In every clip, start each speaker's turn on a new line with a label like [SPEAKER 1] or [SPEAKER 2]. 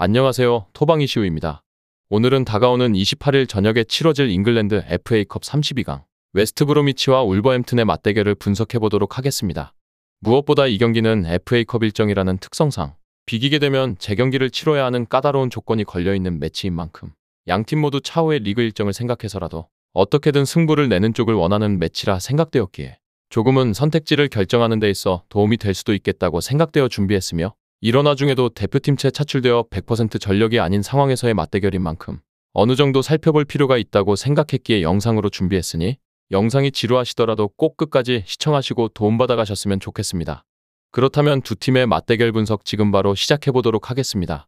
[SPEAKER 1] 안녕하세요. 토방 이시우입니다. 오늘은 다가오는 28일 저녁에 치러질 잉글랜드 FA컵 32강 웨스트브로미치와 울버햄튼의 맞대결을 분석해보도록 하겠습니다. 무엇보다 이 경기는 FA컵 일정이라는 특성상 비기게 되면 재경기를 치러야 하는 까다로운 조건이 걸려있는 매치인 만큼 양팀 모두 차후의 리그 일정을 생각해서라도 어떻게든 승부를 내는 쪽을 원하는 매치라 생각되었기에 조금은 선택지를 결정하는 데 있어 도움이 될 수도 있겠다고 생각되어 준비했으며, 이런 와중에도 대표팀채 차출되어 100% 전력이 아닌 상황에서의 맞대결인 만큼 어느 정도 살펴볼 필요가 있다고 생각했기에 영상으로 준비했으니 영상이 지루하시더라도 꼭 끝까지 시청하시고 도움받아 가셨으면 좋겠습니다. 그렇다면 두 팀의 맞대결 분석 지금 바로 시작해보도록 하겠습니다.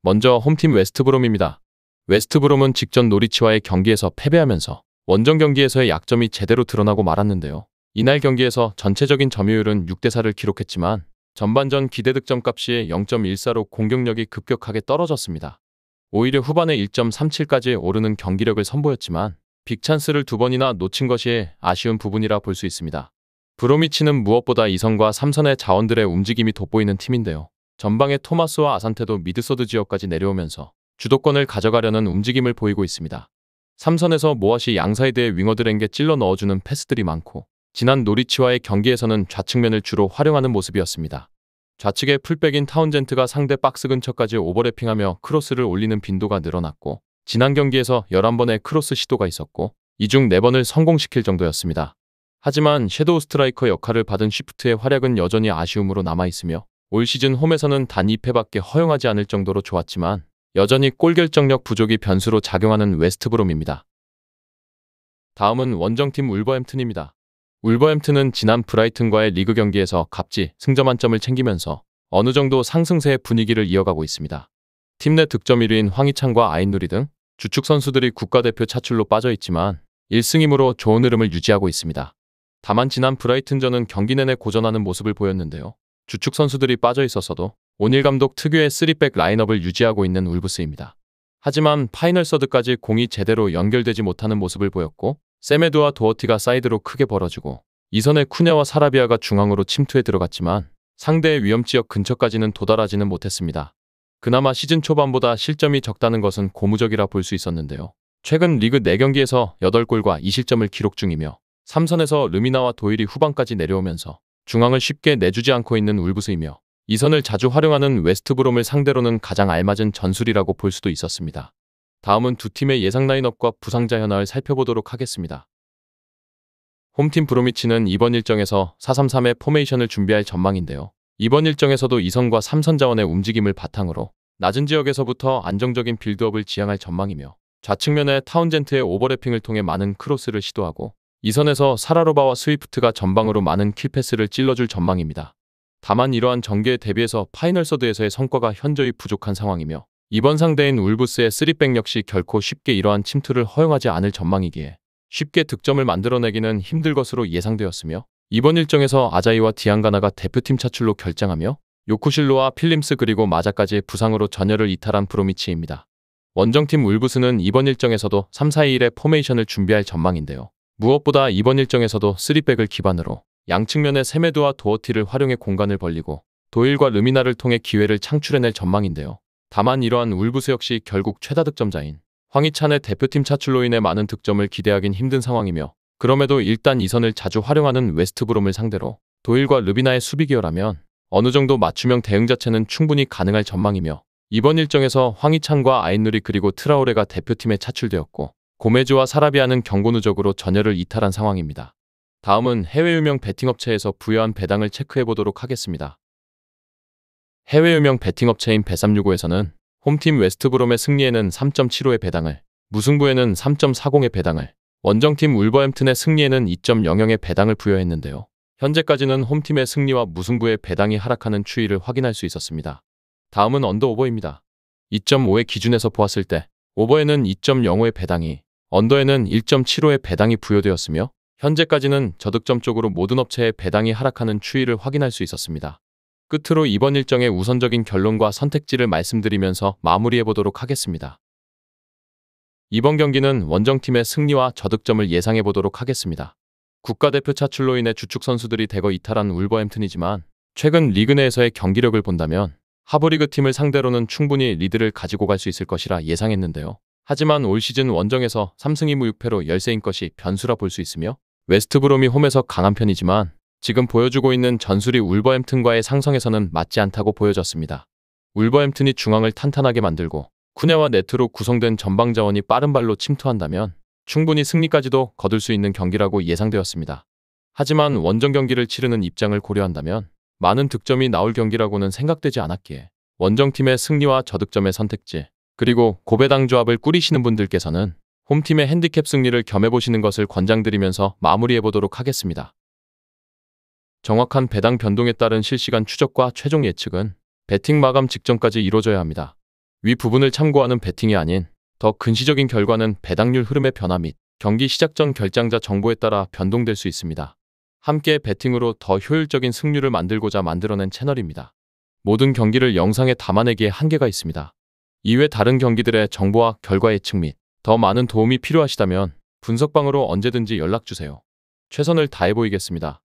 [SPEAKER 1] 먼저 홈팀 웨스트브롬입니다. 웨스트브롬은 직전 노리치와의 경기에서 패배하면서 원정 경기에서의 약점이 제대로 드러나고 말았는데요. 이날 경기에서 전체적인 점유율은 6대4를 기록했지만 전반전 기대 득점값이 0.14로 공격력이 급격하게 떨어졌습니다. 오히려 후반에 1.37까지 오르는 경기력을 선보였지만 빅찬스를 두 번이나 놓친 것이 아쉬운 부분이라 볼 수 있습니다. 브로미치는 무엇보다 2선과 3선의 자원들의 움직임이 돋보이는 팀인데요. 전방에 토마스와 아산테도 미드서드 지역까지 내려오면서 주도권을 가져가려는 움직임을 보이고 있습니다. 3선에서 모아시 양사이드의 윙어들에게 찔러 넣어주는 패스들이 많고, 지난 노리치와의 경기에서는 좌측면을 주로 활용하는 모습이었습니다. 좌측의 풀백인 타운젠트가 상대 박스 근처까지 오버래핑하며 크로스를 올리는 빈도가 늘어났고, 지난 경기에서 11번의 크로스 시도가 있었고 이 중 4번을 성공시킬 정도였습니다. 하지만 섀도우 스트라이커 역할을 받은 쉬프트의 활약은 여전히 아쉬움으로 남아있으며 올 시즌 홈에서는 단 2패밖에 허용하지 않을 정도로 좋았지만 여전히 골 결정력 부족이 변수로 작용하는 웨스트브롬입니다. 다음은 원정팀 울버햄튼입니다. 울버햄튼은 지난 브라이튼과의 리그 경기에서 값지 승점 한 점을 챙기면서 어느 정도 상승세의 분위기를 이어가고 있습니다. 팀 내 득점 1위인 황희찬과 아인누리 등 주축 선수들이 국가대표 차출로 빠져있지만 1승2무로 좋은 흐름을 유지하고 있습니다. 다만 지난 브라이튼전은 경기 내내 고전하는 모습을 보였는데요. 주축 선수들이 빠져있었어도 오닐 감독 특유의 3백 라인업을 유지하고 있는 울브스입니다. 하지만 파이널 서드까지 공이 제대로 연결되지 못하는 모습을 보였고, 세메드와 도어티가 사이드로 크게 벌어지고 이선의 쿠냐와 사라비아가 중앙으로 침투해 들어갔지만 상대의 위험지역 근처까지는 도달하지는 못했습니다. 그나마 시즌 초반보다 실점이 적다는 것은 고무적이라 볼 수 있었는데요. 최근 리그 4경기에서 8골과 2실점을 기록 중이며 3선에서 르미나와 도일이 후반까지 내려오면서 중앙을 쉽게 내주지 않고 있는 울브스이며 이선을 자주 활용하는 웨스트브롬을 상대로는 가장 알맞은 전술이라고 볼 수도 있었습니다. 다음은 두 팀의 예상 라인업과 부상자 현황을 살펴보도록 하겠습니다. 홈팀 브로미치는 이번 일정에서 4-3-3의 포메이션을 준비할 전망인데요. 이번 일정에서도 2선과 3선 자원의 움직임을 바탕으로 낮은 지역에서부터 안정적인 빌드업을 지향할 전망이며 좌측면에 타운젠트의 오버래핑을 통해 많은 크로스를 시도하고 2선에서 사라로바와 스위프트가 전방으로 많은 킬패스를 찔러줄 전망입니다. 다만 이러한 전개에 대비해서 파이널 서드에서의 성과가 현저히 부족한 상황이며 이번 상대인 울브스의 3백 역시 결코 쉽게 이러한 침투를 허용하지 않을 전망이기에 쉽게 득점을 만들어내기는 힘들 것으로 예상되었으며, 이번 일정에서 아자이와 디앙가나가 대표팀 차출로 결장하며 요쿠실로와 필림스 그리고 마자까지 부상으로 전열을 이탈한 브로미치입니다. 원정팀 울브스는 이번 일정에서도 3-4-2-1의 포메이션을 준비할 전망인데요. 무엇보다 이번 일정에서도 3백을 기반으로 양측면에 세메드와 도어티를 활용해 공간을 벌리고 도일과 르미나를 통해 기회를 창출해낼 전망인데요. 다만 이러한 울브스 역시 결국 최다 득점자인 황희찬의 대표팀 차출로 인해 많은 득점을 기대하긴 힘든 상황이며, 그럼에도 일단 2선을 자주 활용하는 웨스트브롬을 상대로 도일과 르비나의 수비 기여라면 어느 정도 맞춤형 대응 자체는 충분히 가능할 전망이며, 이번 일정에서 황희찬과 아인누리 그리고 트라오레가 대표팀에 차출되었고 고메즈와 사라비아는 경고 누적으로 전열을 이탈한 상황입니다. 다음은 해외 유명 베팅업체에서 부여한 배당을 체크해보도록 하겠습니다. 해외 유명 베팅업체인 bet365에서는 홈팀 웨스트브롬의 승리에는 3.75의 배당을, 무승부에는 3.40의 배당을, 원정팀 울버햄튼의 승리에는 2.00의 배당을 부여했는데요. 현재까지는 홈팀의 승리와 무승부의 배당이 하락하는 추이를 확인할 수 있었습니다. 다음은 언더오버입니다. 2.5의 기준에서 보았을 때 오버에는 2.05의 배당이, 언더에는 1.75의 배당이 부여되었으며 현재까지는 저득점 쪽으로 모든 업체의 배당이 하락하는 추이를 확인할 수 있었습니다. 끝으로 이번 일정의 우선적인 결론과 선택지를 말씀드리면서 마무리해보도록 하겠습니다. 이번 경기는 원정팀의 승리와 저득점을 예상해보도록 하겠습니다. 국가대표 차출로 인해 주축 선수들이 대거 이탈한 울버햄튼이지만 최근 리그 내에서의 경기력을 본다면 하버리그 팀을 상대로는 충분히 리드를 가지고 갈 수 있을 것이라 예상했는데요. 하지만 올 시즌 원정에서 3승 2무 6패로 열세인 것이 변수라 볼 수 있으며 웨스트브롬이 홈에서 강한 편이지만 지금 보여주고 있는 전술이 울버햄튼과의 상성에서는 맞지 않다고 보여졌습니다. 울버햄튼이 중앙을 탄탄하게 만들고 쿠네와 네트로 구성된 전방 자원이 빠른 발로 침투한다면 충분히 승리까지도 거둘 수 있는 경기라고 예상되었습니다. 하지만 원정 경기를 치르는 입장을 고려한다면 많은 득점이 나올 경기라고는 생각되지 않았기에 원정팀의 승리와 저득점의 선택지 그리고 고배당 조합을 꾸리시는 분들께서는 홈팀의 핸디캡 승리를 겸해보시는 것을 권장드리면서 마무리해보도록 하겠습니다. 정확한 배당 변동에 따른 실시간 추적과 최종 예측은 배팅 마감 직전까지 이루어져야 합니다. 위 부분을 참고하는 배팅이 아닌 더 근시적인 결과는 배당률 흐름의 변화 및 경기 시작 전 결장자 정보에 따라 변동될 수 있습니다. 함께 배팅으로 더 효율적인 승률을 만들고자 만들어낸 채널입니다. 모든 경기를 영상에 담아내기에 한계가 있습니다. 이외 다른 경기들의 정보와 결과 예측 및 더 많은 도움이 필요하시다면 분석방으로 언제든지 연락주세요. 최선을 다해 보이겠습니다.